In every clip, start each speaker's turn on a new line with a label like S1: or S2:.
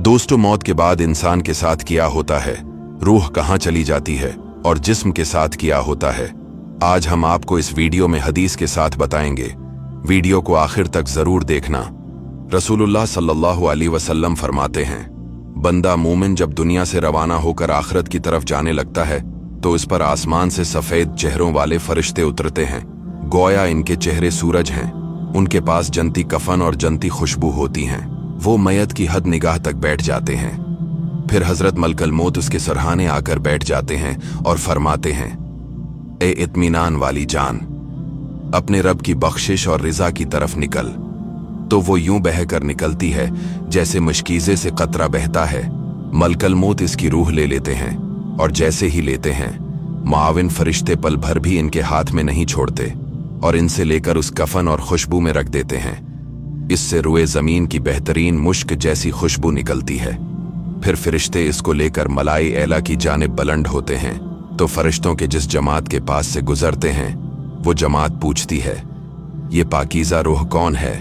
S1: दोस्तों, मौत के बाद इंसान के साथ क्या होता है, रूह कहाँ चली जाती है और जिस्म के साथ क्या होता है, आज हम आपको इस वीडियो में हदीस के साथ बताएंगे। वीडियो को आखिर तक जरूर देखना। रसूलुल्लाह सल्लल्लाहु अलैहि वसल्लम फरमाते हैं, बंदा मोमिन जब दुनिया से रवाना होकर आखिरत की तरफ जाने लगता है तो इस पर आसमान से सफेद चेहरों वाले फरिश्ते उतरते हैं, गोया इनके चेहरे सूरज हैं। उनके पास जनती कफन और जनती खुशबू होती हैं। वो मैयत की हद निगाह तक बैठ जाते हैं। फिर हजरत मलकल मौत उसके सरहाने आकर बैठ जाते हैं और फरमाते हैं, ए इत्मीनान वाली जान, अपने रब की बख्शिश और रिजा की तरफ निकल। तो वो यूं बहकर निकलती है जैसे मशकीजे से कतरा बहता है। मलकल मौत इसकी रूह ले लेते हैं और जैसे ही लेते हैं, मुआविन फरिश्ते पल भर भी इनके हाथ में नहीं छोड़ते और इनसे लेकर उस कफन और खुशबू में रख देते हैं। इससे रुए जमीन की बेहतरीन मुश्क जैसी खुशबू निकलती है। फिर फरिश्ते इसको लेकर मलाई एला की जानिब बुलंद होते हैं। तो फरिश्तों के जिस जमात के पास से गुजरते हैं, वो जमात पूछती है, ये पाकीज़ा रूह कौन है?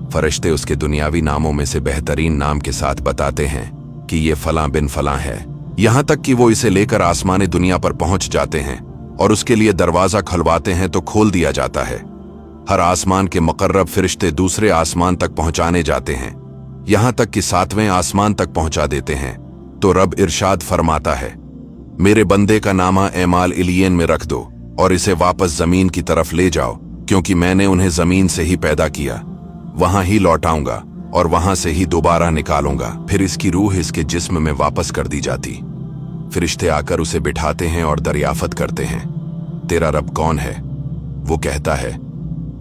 S1: फरिश्ते उसके दुनियावी नामों में से बेहतरीन नाम के साथ बताते हैं कि ये फलां बिन फलां है। यहां तक कि वो इसे लेकर आसमानी दुनिया पर पहुंच जाते हैं और उसके लिए दरवाजा खुलवाते हैं तो खोल दिया जाता है। हर आसमान के मुकर्रब फरिश्ते दूसरे आसमान तक पहुंचाने जाते हैं, यहां तक कि 7वें आसमान तक पहुंचा देते हैं। तो रब इरशाद फरमाता है, मेरे बंदे का नामा एमाल इलियन में रख दो और इसे वापस जमीन की तरफ ले जाओ, क्योंकि मैंने उन्हें जमीन से ही पैदा किया, वहां ही लौटाऊंगा और वहां से ही दोबारा निकालूंगा। फिर इसकी रूह इसके जिस्म में वापस कर दी जाती। फरिश्ते आकर उसे बिठाते हैं और दरियाफत करते हैं, तेरा रब कौन है? वो कहता है,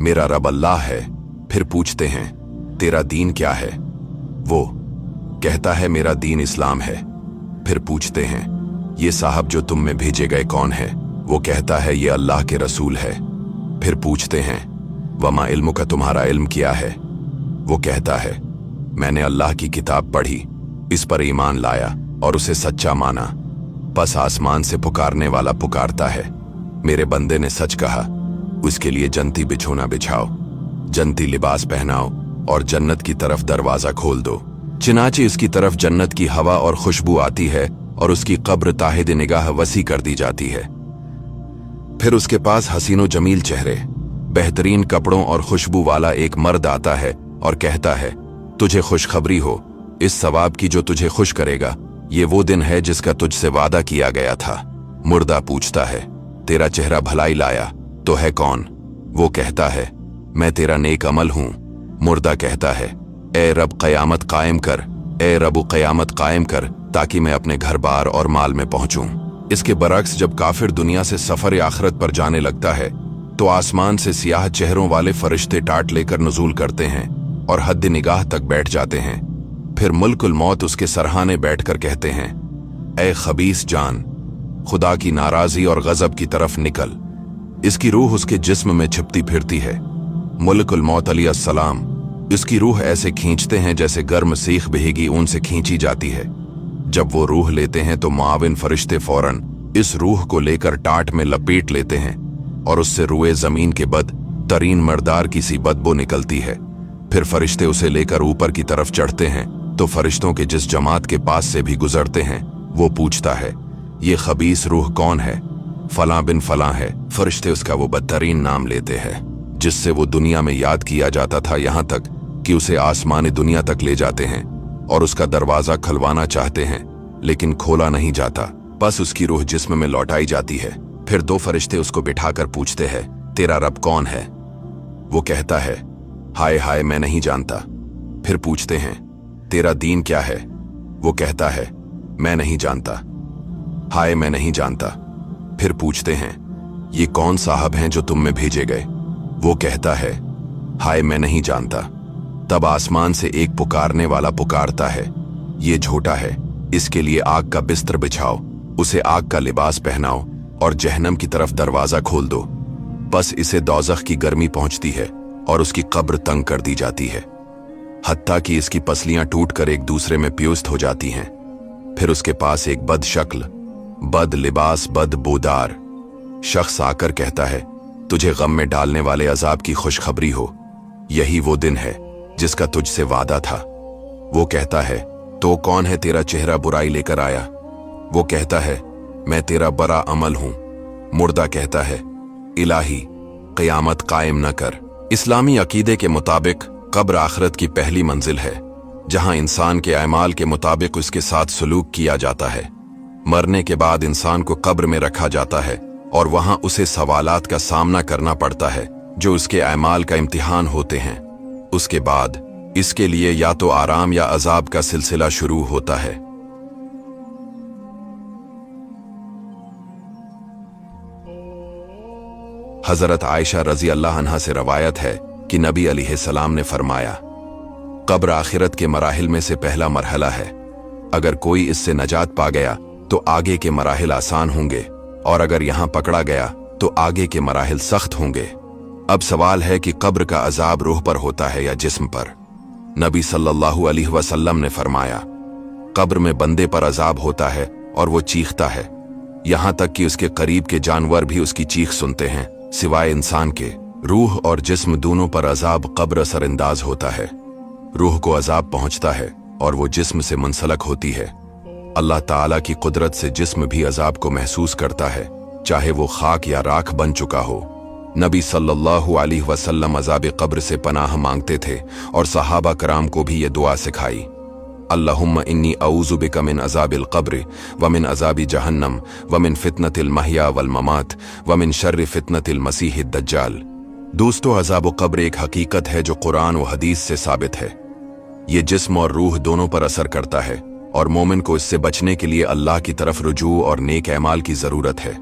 S1: मेरा रब अल्लाह है। फिर पूछते हैं, तेरा दीन क्या है? वो कहता है, मेरा दीन इस्लाम है। फिर पूछते हैं, ये साहब जो तुम में भेजे गए कौन है? वो कहता है, ये अल्लाह के रसूल है। फिर पूछते हैं, वमा इल्मु का, तुम्हारा इल्म क्या है? वो कहता है, मैंने अल्लाह की किताब पढ़ी, इस पर ईमान लाया और उसे सच्चा माना। बस आसमान से पुकारने वाला पुकारता है, मेरे बंदे ने सच कहा, उसके लिए जन्नती बिछोना बिछाओ, जन्नती लिबास पहनाओ और जन्नत की तरफ दरवाजा खोल दो। चिनाचे इसकी तरफ जन्नत की हवा और खुशबू आती है और उसकी कब्र ताहिद निगाह वसी कर दी जाती है। फिर उसके पास हसीनो जमील चेहरे, बेहतरीन कपड़ों और खुशबू वाला एक मर्द आता है और कहता है, तुझे खुशखबरी हो, इस सवाब की जो तुझे खुश करेगा। ये वो दिन है जिसका तुझसे वादा किया गया था। मुर्दा पूछता है, तेरा चेहरा भलाई लाया तो है कौन? वो कहता है, मैं तेरा नेक अमल हूं। मुर्दा कहता है, ए रब क़यामत कायम कर, ए रब क़यामत कायम कर, ताकि मैं अपने घर बार और माल में पहुंचूं। इसके बरक्स जब काफिर दुनिया से सफर आखिरत पर जाने लगता है तो आसमान से सियाह चेहरों वाले फरिश्ते टाट लेकर नुज़ूल करते हैं और हद निगाह तक बैठ जाते हैं। फिर मुल्कुल मौत उसके सरहाने बैठकर कहते हैं, ए खबीस जान, खुदा की नाराजी और गजब की तरफ निकल। इसकी रूह उसके जिस्म में छिपती फिरती है। मुल्कुल मौत अलैहिस्सलाम इसकी रूह ऐसे खींचते हैं जैसे गर्म सीख बहेगी ऊन से खींची जाती है। जब वो रूह लेते हैं तो मुआविन फरिश्ते फौरन इस रूह को लेकर टाट में लपेट लेते हैं और उससे रुए जमीन के बद तरीन मर्दार की सी बदबू निकलती है। फिर फरिश्ते उसे लेकर ऊपर की तरफ चढ़ते हैं तो फरिश्तों के जिस जमात के पास से भी गुजरते हैं, वो पूछता है, ये खबीस रूह कौन है? फलां बिन फलां है। फरिश्ते उसका वो बदतरीन नाम लेते हैं जिससे वो दुनिया में याद किया जाता था, यहां तक कि उसे आसमानी दुनिया तक ले जाते हैं और उसका दरवाजा खुलवाना चाहते हैं, लेकिन खोला नहीं जाता। बस उसकी रूह जिस्म में लौटाई जाती है। फिर 2 फरिश्ते उसको बिठाकर पूछते हैं, तेरा रब कौन है? वो कहता है, हाय हाय मैं नहीं जानता। फिर पूछते हैं, तेरा दीन क्या है? वो कहता है, मैं नहीं जानता। हाय मैं नहीं जानता। फिर पूछते हैं, ये कौन साहब हैं जो तुम में भेजे गए? वो कहता है, हाय मैं नहीं जानता। तब आसमान से एक पुकारने वाला पुकारता है, ये झूठा है, इसके लिए आग का बिस्तर बिछाओ, उसे आग का लिबास पहनाओ और जहन्नम की तरफ दरवाजा खोल दो। बस इसे दोज़ख की गर्मी पहुंचती है और उसकी कब्र तंग कर दी जाती है, हत्ता कि इसकी पसलियां टूटकर एक दूसरे में प्यूस्त हो जाती हैं। फिर उसके पास एक बद शक्ल, बद लिबास, बद बोदार शख्स आकर कहता है, तुझे गम में डालने वाले अजाब की खुशखबरी हो, यही वो दिन है जिसका तुझसे वादा था। वो कहता है, तो कौन है तेरा चेहरा बुराई लेकर आया? वो कहता है, मैं तेरा बड़ा अमल हूं। मुर्दा कहता है, इलाही क़यामत कायम न कर। इस्लामी अकीदे के मुताबिक कब्र आखिरत की पहली मंजिल है, जहां इंसान के अमाल के मुताबिक उसके साथ सलूक किया जाता है। मरने के बाद इंसान को कब्र में रखा जाता है और वहां उसे सवालात का सामना करना पड़ता है जो उसके अमाल का इम्तिहान होते हैं। उसके बाद इसके लिए या तो आराम या अजाब का सिलसिला शुरू होता है। हजरत आयशा रजी अल्लाह अन्हा से रवायत है कि नबी अलैहिस्सलाम ने फरमाया, कब्र आखिरत के मराहिल में से पहला मरहला है। अगर कोई इससे नजात पा गया तो आगे के मराहिल आसान होंगे, और अगर यहां पकड़ा गया तो आगे के मराहिल सख्त होंगे। अब सवाल है कि कब्र का अजाब रूह पर होता है या जिस्म पर? नबी सल्लल्लाहु अलैहि वसल्लम ने फरमाया, कब्र में बंदे पर अजाब होता है और वो चीखता है, यहां तक कि उसके करीब के जानवर भी उसकी चीख सुनते हैं सिवाय इंसान के। रूह और जिस्म दोनों पर अजाब कब्र असरअंदाज होता है। रूह को अजाब पहुंचता है और वो जिस्म से मुंसलक होती है। अल्लाह ताला की कुदरत से जिस्म भी अजाब को महसूस करता है, चाहे वो खाक या राख बन चुका हो। नबी सल्लल्लाहु अलैहि वसल्लम अजाब कब्र से पनाह मांगते थे और सहाबा कराम को भी ये दुआ सिखाई, अल्लाहुम्मा इन्नी अऊज़ु बिका मिन अज़ाबिल क़ब्र व मिन अज़ाबि जहन्नम व मिन फितनतिल महया वल ममात व मिन शर्रि फितनतिल मसीहिद दज्जाल। दोस्तों, अज़ाब क़ब्र एक हकीकत है जो कुरान व हदीस से साबित है। ये जिस्म और रूह दोनों पर असर करता है और मोमिन को इससे बचने के लिए अल्लाह की तरफ रुजू और नेक अमाल की ज़रूरत है।